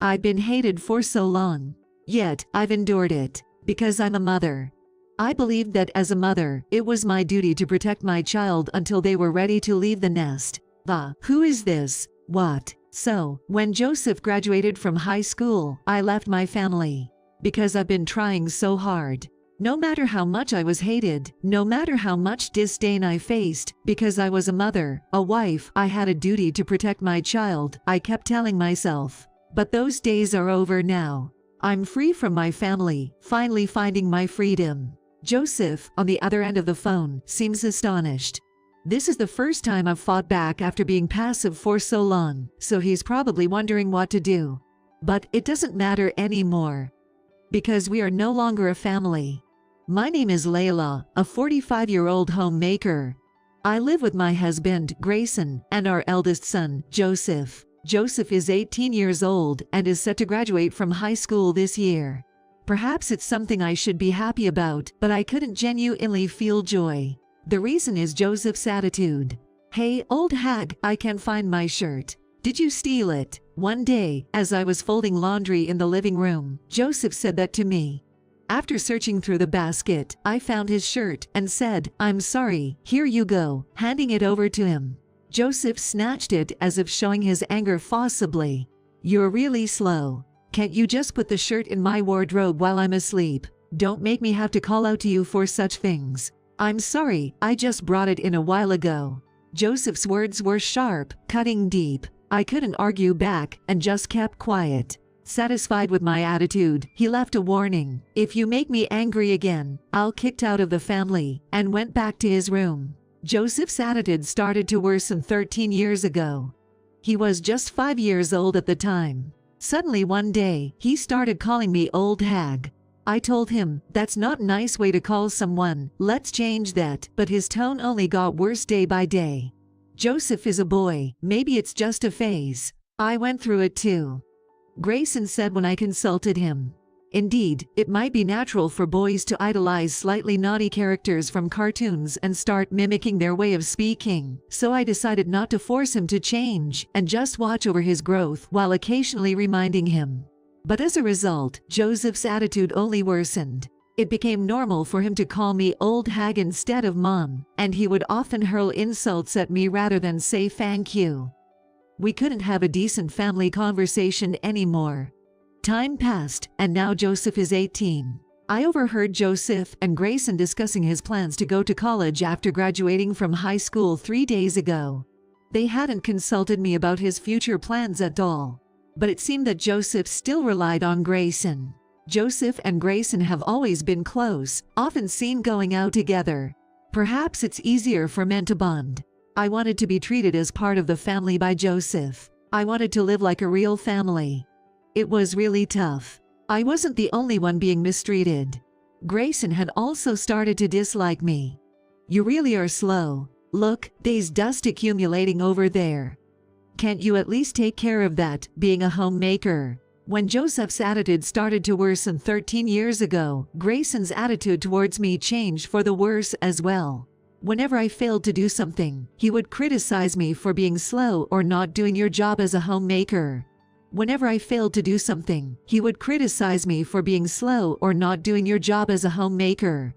I've been hated for so long. Yet, I've endured it. Because I'm a mother. I believed that as a mother, it was my duty to protect my child until they were ready to leave the nest. Who is this? What? So, when Joseph graduated from high school, I left my family. Because I've been trying so hard. No matter how much I was hated, no matter how much disdain I faced, because I was a mother, a wife, I had a duty to protect my child, I kept telling myself. But those days are over now. I'm free from my family, finally finding my freedom. Joseph, on the other end of the phone, seems astonished. This is the first time I've fought back after being passive for so long, so he's probably wondering what to do. But it doesn't matter anymore. Because we are no longer a family. My name is Layla, a 45-year-old homemaker. I live with my husband, Grayson, and our eldest son, Joseph. Joseph is 18 years old and is set to graduate from high school this year. Perhaps it's something I should be happy about, but I couldn't genuinely feel joy. The reason is Joseph's attitude. "Hey, old hag, I can't find my shirt. Did you steal it?" One day, as I was folding laundry in the living room, Joseph said that to me. After searching through the basket, I found his shirt and said, "I'm sorry, here you go," handing it over to him. Joseph snatched it as if showing his anger forcibly. "You're really slow. Can't you just put the shirt in my wardrobe while I'm asleep? Don't make me have to call out to you for such things." "I'm sorry, I just brought it in a while ago." Joseph's words were sharp, cutting deep. I couldn't argue back and just kept quiet. Satisfied with my attitude, he left a warning. "If you make me angry again, I'll kicked out of the family," and went back to his room. Joseph's attitude started to worsen 13 years ago. He was just 5 years old at the time. Suddenly one day, he started calling me old hag. I told him, "That's not a nice way to call someone, let's change that," but his tone only got worse day by day. Joseph is a boy, maybe it's just a phase. I went through it too. Grayson said when I consulted him. Indeed, it might be natural for boys to idolize slightly naughty characters from cartoons and start mimicking their way of speaking, so I decided not to force him to change and just watch over his growth while occasionally reminding him. But as a result, Joseph's attitude only worsened. It became normal for him to call me old hag instead of mom, and he would often hurl insults at me rather than say thank you. We couldn't have a decent family conversation anymore. Time passed, and now Joseph is 18. I overheard Joseph and Grayson discussing his plans to go to college after graduating from high school 3 days ago. They hadn't consulted me about his future plans at all. But it seemed that Joseph still relied on Grayson. Joseph and Grayson have always been close, often seen going out together. Perhaps it's easier for men to bond. I wanted to be treated as part of the family by Joseph. I wanted to live like a real family. It was really tough. I wasn't the only one being mistreated. Grayson had also started to dislike me. "You really are slow. Look, there's dust accumulating over there. Can't you at least take care of that, being a homemaker?" When Joseph's attitude started to worsen 13 years ago, Grayson's attitude towards me changed for the worse as well. Whenever I failed to do something, he would criticize me for being slow or not doing your job as a homemaker. Whenever I failed to do something, he would criticize me for being slow or not doing your job as a homemaker.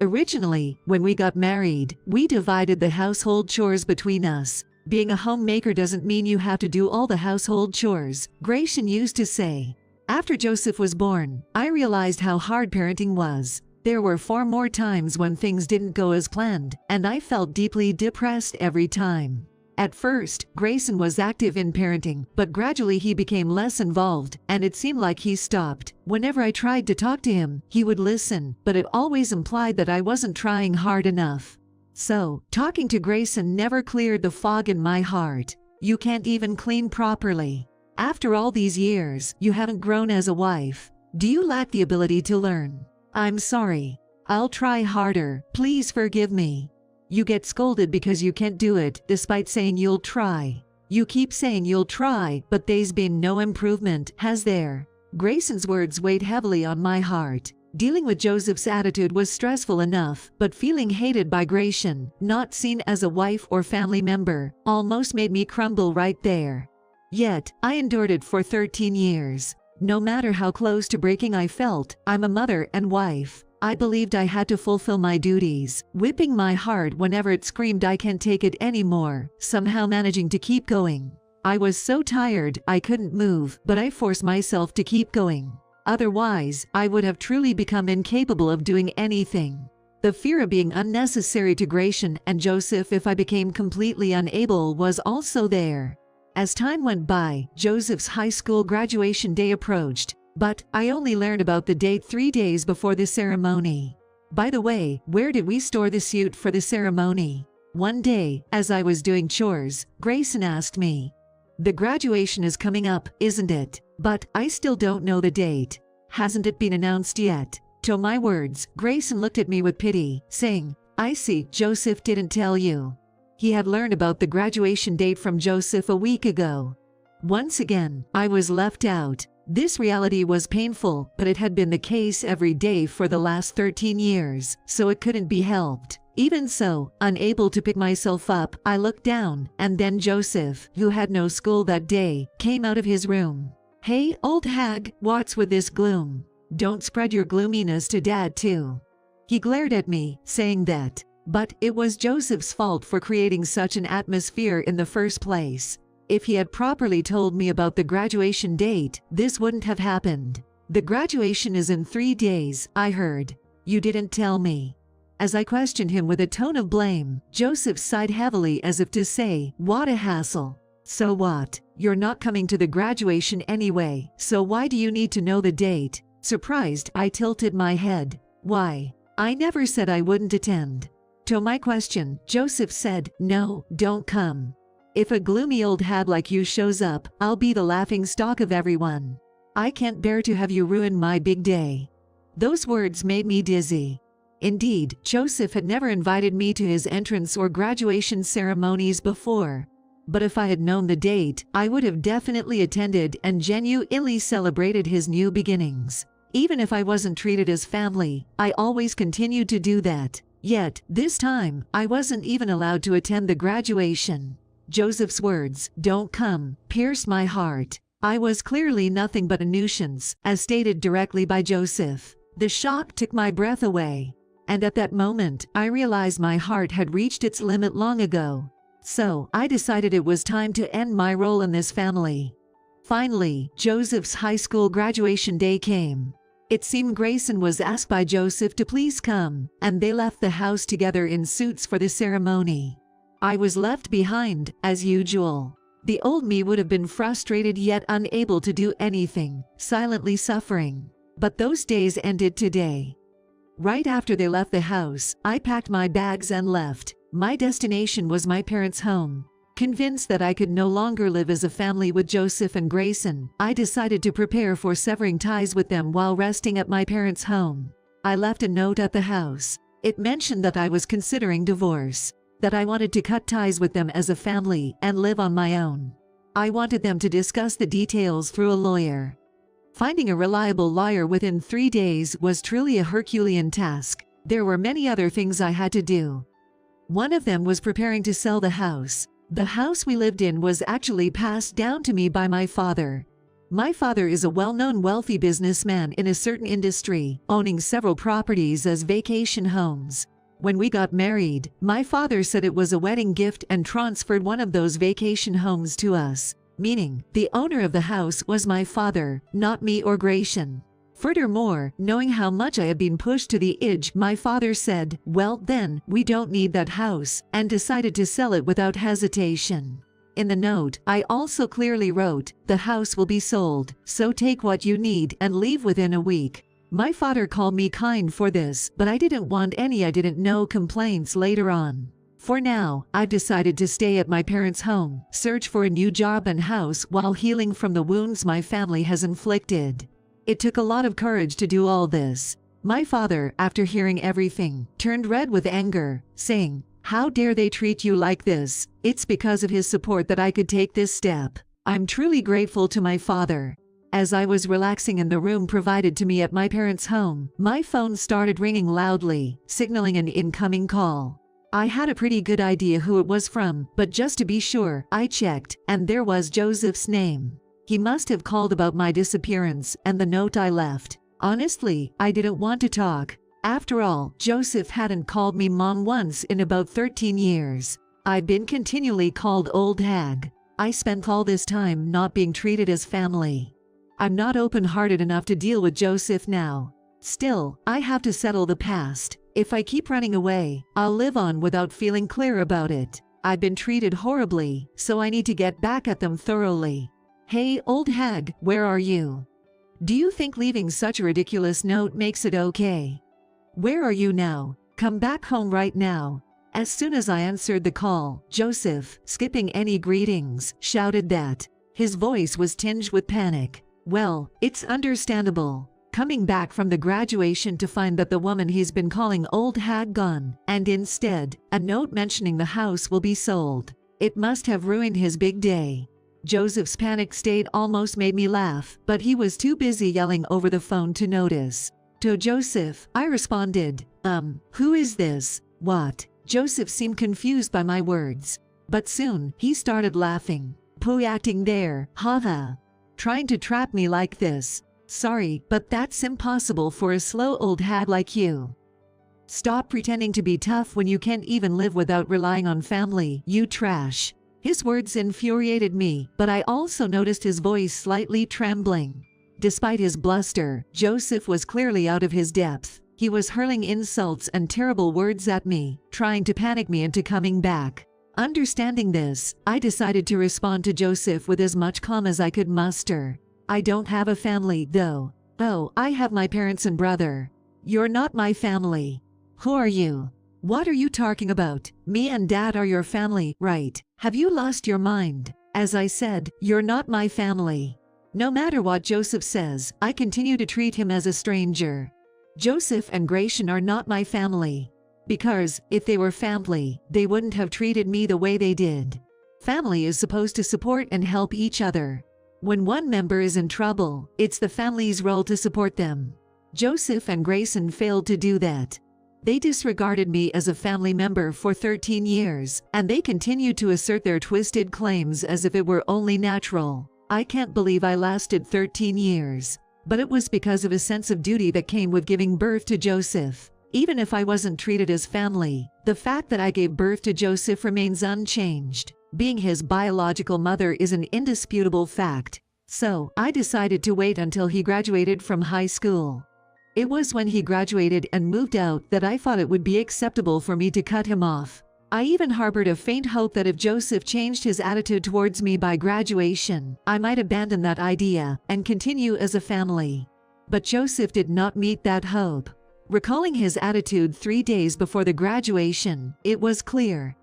Originally, when we got married, we divided the household chores between us. "Being a homemaker doesn't mean you have to do all the household chores," Grayson used to say. After Joseph was born, I realized how hard parenting was. There were far more times when things didn't go as planned, and I felt deeply depressed every time. At first, Grayson was active in parenting, but gradually he became less involved, and it seemed like he stopped. Whenever I tried to talk to him, he would listen, but it always implied that I wasn't trying hard enough. So, talking to Grayson never cleared the fog in my heart. "You can't even clean properly. After all these years, you haven't grown as a wife. Do you lack the ability to learn? I'm sorry. I'll try harder, please forgive me. You get scolded because you can't do it, despite saying you'll try. You keep saying you'll try, but there's been no improvement, has there?" Grayson's words weighed heavily on my heart. Dealing with Joseph's attitude was stressful enough, but feeling hated by Grayson, not seen as a wife or family member, almost made me crumble right there. Yet, I endured it for 13 years. No matter how close to breaking I felt, I'm a mother and wife. I believed I had to fulfill my duties, whipping my heart whenever it screamed I can't take it anymore, somehow managing to keep going. I was so tired I couldn't move, but I forced myself to keep going. Otherwise, I would have truly become incapable of doing anything. The fear of being unnecessary to Grayson and Joseph if I became completely unable was also there. As time went by, Joseph's high school graduation day approached, but I only learned about the date 3 days before the ceremony. By the way, where did we store the suit for the ceremony? One day, as I was doing chores, Grayson asked me, "The graduation is coming up, isn't it? But I still don't know the date. Hasn't it been announced yet?" To my words, Grayson looked at me with pity, saying, "I see, Joseph didn't tell you." He had learned about the graduation date from Joseph a week ago. Once again, I was left out. This reality was painful, but it had been the case every day for the last 13 years, so it couldn't be helped. Even so, unable to pick myself up, I looked down, and then Joseph, who had no school that day, came out of his room. "Hey, old hag, what's with this gloom? Don't spread your gloominess to Dad too." He glared at me, saying that, but it was Joseph's fault for creating such an atmosphere in the first place. If he had properly told me about the graduation date, this wouldn't have happened. "The graduation is in 3 days, I heard. You didn't tell me." As I questioned him with a tone of blame, Joseph sighed heavily as if to say, "What a hassle. So what? You're not coming to the graduation anyway, so why do you need to know the date?" Surprised, I tilted my head. "Why? I never said I wouldn't attend." To my question, Joseph said, "No, don't come. If a gloomy old hag like you shows up, I'll be the laughing stock of everyone. I can't bear to have you ruin my big day." Those words made me dizzy. Indeed, Joseph had never invited me to his entrance or graduation ceremonies before. But if I had known the date, I would have definitely attended and genuinely celebrated his new beginnings. Even if I wasn't treated as family, I always continued to do that. Yet, this time, I wasn't even allowed to attend the graduation. Joseph's words, "Don't come," pierced my heart. I was clearly nothing but a nuisance, as stated directly by Joseph. The shock took my breath away. And at that moment, I realized my heart had reached its limit long ago. So, I decided it was time to end my role in this family. Finally, Joseph's high school graduation day came. It seemed Grayson was asked by Joseph to please come, and they left the house together in suits for the ceremony. I was left behind, as usual. The old me would have been frustrated yet unable to do anything, silently suffering. But those days ended today. Right after they left the house, I packed my bags and left. My destination was my parents' home. Convinced that I could no longer live as a family with Joseph and Grayson, I decided to prepare for severing ties with them while resting at my parents' home. I left a note at the house. It mentioned that I was considering divorce, that I wanted to cut ties with them as a family and live on my own. I wanted them to discuss the details through a lawyer. Finding a reliable lawyer within 3 days was truly a Herculean task. There were many other things I had to do. One of them was preparing to sell the house. The house we lived in was actually passed down to me by my father. My father is a well-known wealthy businessman in a certain industry, owning several properties as vacation homes. When we got married, my father said it was a wedding gift and transferred one of those vacation homes to us, meaning the owner of the house was my father, not me or Grayson. Furthermore, knowing how much I had been pushed to the edge, my father said, "Well then, we don't need that house," and decided to sell it without hesitation. In the note, I also clearly wrote, "The house will be sold, so take what you need and leave within a week." My father called me kind for this, but I didn't want any I didn't know complaints later on. For now, I've decided to stay at my parents' home, search for a new job and house while healing from the wounds my family has inflicted. It took a lot of courage to do all this. My father, after hearing everything, turned red with anger, saying, "How dare they treat you like this?" It's because of his support that I could take this step. I'm truly grateful to my father. As I was relaxing in the room provided to me at my parents' home, my phone started ringing loudly, signaling an incoming call. I had a pretty good idea who it was from, but just to be sure, I checked, and there was Joseph's name. He must have called about my disappearance and the note I left. Honestly, I didn't want to talk. After all, Joseph hadn't called me mom once in about 13 years. I'd been continually called old hag. I spent all this time not being treated as family. I'm not open-hearted enough to deal with Joseph now. Still, I have to settle the past. If I keep running away, I'll live on without feeling clear about it. I've been treated horribly, so I need to get back at them thoroughly. Hey, old hag, where are you? Do you think leaving such a ridiculous note makes it okay? Where are you now? Come back home right now. As soon as I answered the call, Joseph, skipping any greetings, shouted that. His voice was tinged with panic. Well, it's understandable. Coming back from the graduation to find that the woman he's been calling old had gone, and instead, a note mentioning the house will be sold. It must have ruined his big day. Joseph's panic state almost made me laugh, but he was too busy yelling over the phone to notice. To Joseph, I responded, who is this? What? Joseph seemed confused by my words. But soon, he started laughing. Acting there, haha. Trying to trap me like this. Sorry, but that's impossible for a slow old hag like you. Stop pretending to be tough when you can't even live without relying on family, you trash. His words infuriated me, but I also noticed his voice slightly trembling. Despite his bluster, Joseph was clearly out of his depth. He was hurling insults and terrible words at me, trying to panic me into coming back. Understanding this, I decided to respond to Joseph with as much calm as I could muster. I don't have a family, though. Oh, I have my parents and brother. You're not my family. Who are you? What are you talking about? Me and Dad are your family, right? Have you lost your mind? As I said, you're not my family. No matter what Joseph says, I continue to treat him as a stranger. Joseph and Gratian are not my family. Because, if they were family, they wouldn't have treated me the way they did. Family is supposed to support and help each other. When one member is in trouble, it's the family's role to support them. Joseph and Grayson failed to do that. They disregarded me as a family member for 13 years, and they continued to assert their twisted claims as if it were only natural. I can't believe I lasted 13 years. But it was because of a sense of duty that came with giving birth to Joseph. Even if I wasn't treated as family, the fact that I gave birth to Joseph remains unchanged. Being his biological mother is an indisputable fact. So, I decided to wait until he graduated from high school. It was when he graduated and moved out that I thought it would be acceptable for me to cut him off. I even harbored a faint hope that if Joseph changed his attitude towards me by graduation, I might abandon that idea and continue as a family. But Joseph did not meet that hope. Recalling his attitude 3 days before the graduation, it was clear.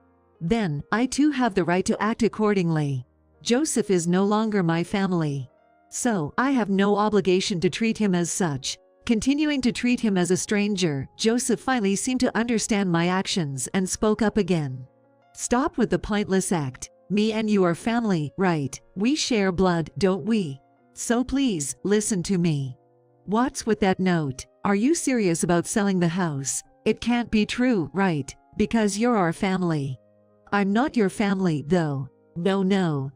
Then, I too have the right to act accordingly. Joseph is no longer my family. So, I have no obligation to treat him as such. Continuing to treat him as a stranger, Joseph finally seemed to understand my actions and spoke up again. Stop with the pointless act. Me and you are family, right? We share blood, don't we? So please, listen to me. What's with that note? Are you serious about selling the house? It can't be true, right? Because you're our family. I'm not your family, though. No.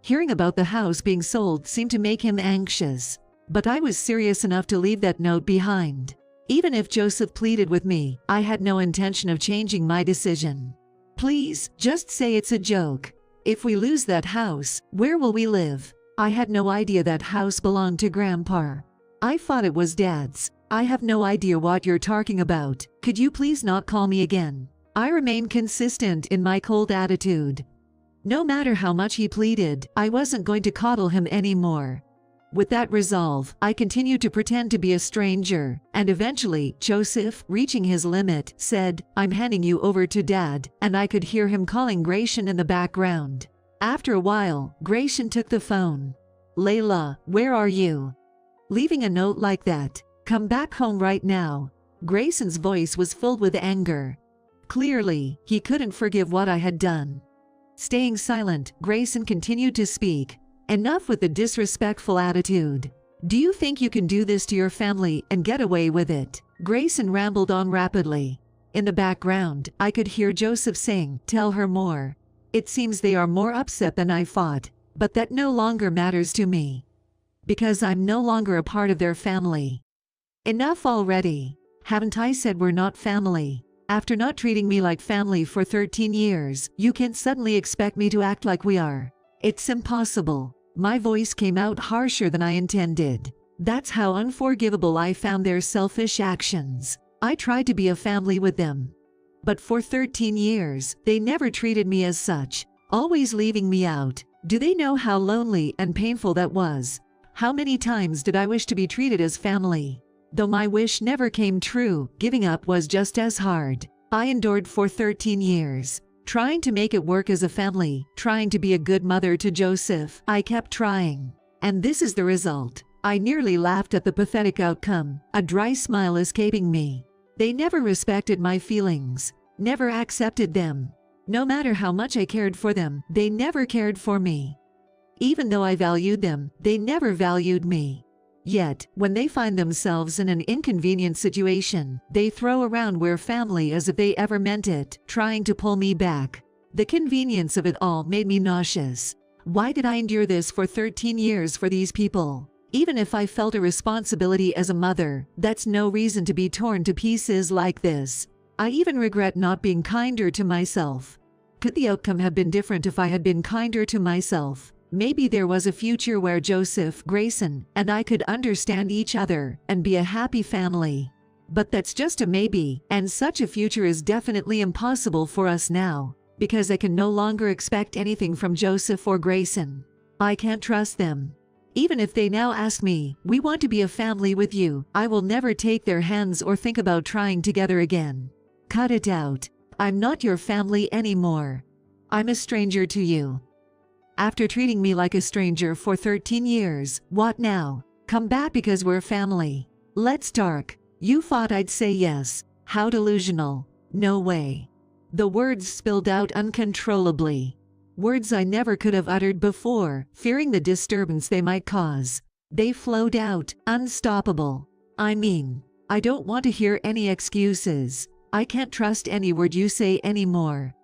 Hearing about the house being sold seemed to make him anxious. But I was serious enough to leave that note behind. Even if Joseph pleaded with me, I had no intention of changing my decision. Please, just say it's a joke. If we lose that house, where will we live? I had no idea that house belonged to Grandpa. I thought it was Dad's. I have no idea what you're talking about. Could you please not call me again? I remained consistent in my cold attitude. No matter how much he pleaded, I wasn't going to coddle him anymore. With that resolve, I continued to pretend to be a stranger, and eventually, Joseph, reaching his limit, said, "I'm handing you over to Dad," and I could hear him calling Gratian in the background. After a while, Gratian took the phone. "Layla, where are you? Leaving a note like that? Come back home right now." Grayson's voice was filled with anger. Clearly, he couldn't forgive what I had done. Staying silent, Grayson continued to speak. "Enough with the disrespectful attitude. Do you think you can do this to your family and get away with it?" Grayson rambled on rapidly. In the background, I could hear Joseph saying, "Tell her more. It seems they are more upset than I thought, but that no longer matters to me. Because I'm no longer a part of their family." Enough already. Haven't I said we're not family? After not treating me like family for 13 years, you can't suddenly expect me to act like we are. It's impossible. My voice came out harsher than I intended. That's how unforgivable I found their selfish actions. I tried to be a family with them. But for 13 years, they never treated me as such, always leaving me out. Do they know how lonely and painful that was? How many times did I wish to be treated as family? Though my wish never came true, giving up was just as hard. I endured for 13 years, trying to make it work as a family, trying to be a good mother to Joseph. I kept trying. And this is the result. I nearly laughed at the pathetic outcome, a dry smile escaping me. They never respected my feelings, never accepted them. No matter how much I cared for them, they never cared for me. Even though I valued them, they never valued me. Yet, when they find themselves in an inconvenient situation, they throw around we're family as if they ever meant it, trying to pull me back. The convenience of it all made me nauseous. Why did I endure this for 13 years for these people? Even if I felt a responsibility as a mother, that's no reason to be torn to pieces like this. I even regret not being kinder to myself. Could the outcome have been different if I had been kinder to myself? Maybe there was a future where Joseph, Grayson, and I could understand each other and be a happy family. But that's just a maybe, and such a future is definitely impossible for us now, because I can no longer expect anything from Joseph or Grayson. I can't trust them. Even if they now ask me, "We want to be a family with you," I will never take their hands or think about trying together again. Cut it out. I'm not your family anymore. I'm a stranger to you. After treating me like a stranger for 13 years, what now? Come back because we're family. Let's talk. You thought I'd say yes. How delusional. No way. The words spilled out uncontrollably. Words I never could have uttered before, fearing the disturbance they might cause. They flowed out, unstoppable. I mean, I don't want to hear any excuses. I can't trust any word you say anymore.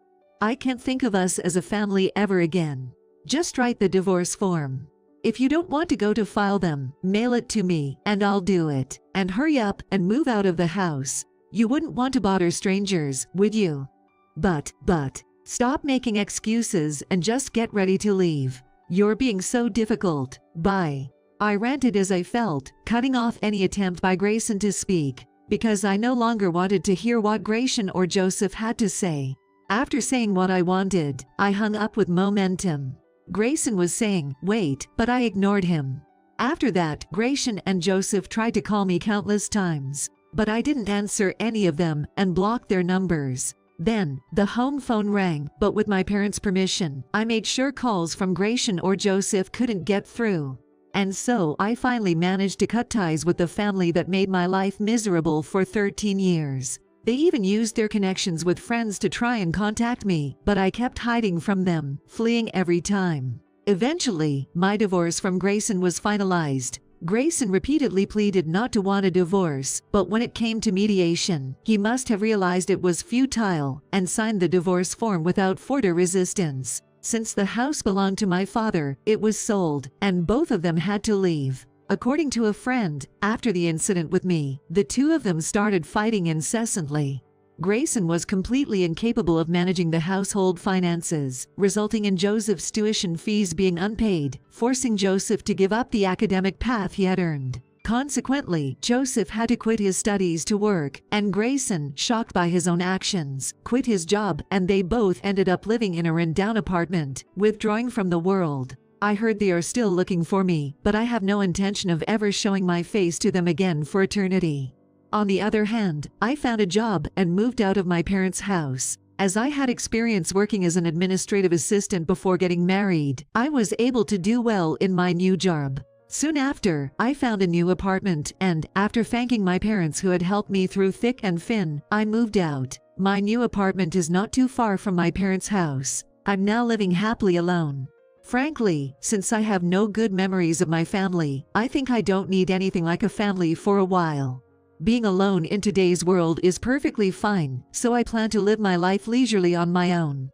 I can't think of us as a family ever again. Just write the divorce form. If you don't want to go to file them, mail it to me, and I'll do it. And hurry up and move out of the house. You wouldn't want to bother strangers, would you? But, stop making excuses and just get ready to leave. You're being so difficult. Bye. I ranted as I felt, cutting off any attempt by Grayson to speak, because I no longer wanted to hear what Grayson or Joseph had to say. After saying what I wanted, I hung up with momentum. Grayson was saying, "Wait," but I ignored him. After that, Grayson and Joseph tried to call me countless times, but I didn't answer any of them and blocked their numbers. Then, the home phone rang, but with my parents' permission, I made sure calls from Grayson or Joseph couldn't get through. And so I finally managed to cut ties with the family that made my life miserable for 13 years. They even used their connections with friends to try and contact me, but I kept hiding from them, fleeing every time. Eventually, my divorce from Grayson was finalized. Grayson repeatedly pleaded not to want a divorce, but when it came to mediation, he must have realized it was futile and signed the divorce form without further resistance. Since the house belonged to my father, it was sold, and both of them had to leave. According to a friend, after the incident with me, the two of them started fighting incessantly. Grayson was completely incapable of managing the household finances, resulting in Joseph's tuition fees being unpaid, forcing Joseph to give up the academic path he had earned. Consequently, Joseph had to quit his studies to work, and Grayson, shocked by his own actions, quit his job, and they both ended up living in a run-down apartment, withdrawing from the world. I heard they are still looking for me, but I have no intention of ever showing my face to them again for eternity. On the other hand, I found a job and moved out of my parents' house. As I had experience working as an administrative assistant before getting married, I was able to do well in my new job. Soon after, I found a new apartment and, after thanking my parents who had helped me through thick and thin, I moved out. My new apartment is not too far from my parents' house. I'm now living happily alone. Frankly, since I have no good memories of my family, I think I don't need anything like a family for a while. Being alone in today's world is perfectly fine, so I plan to live my life leisurely on my own.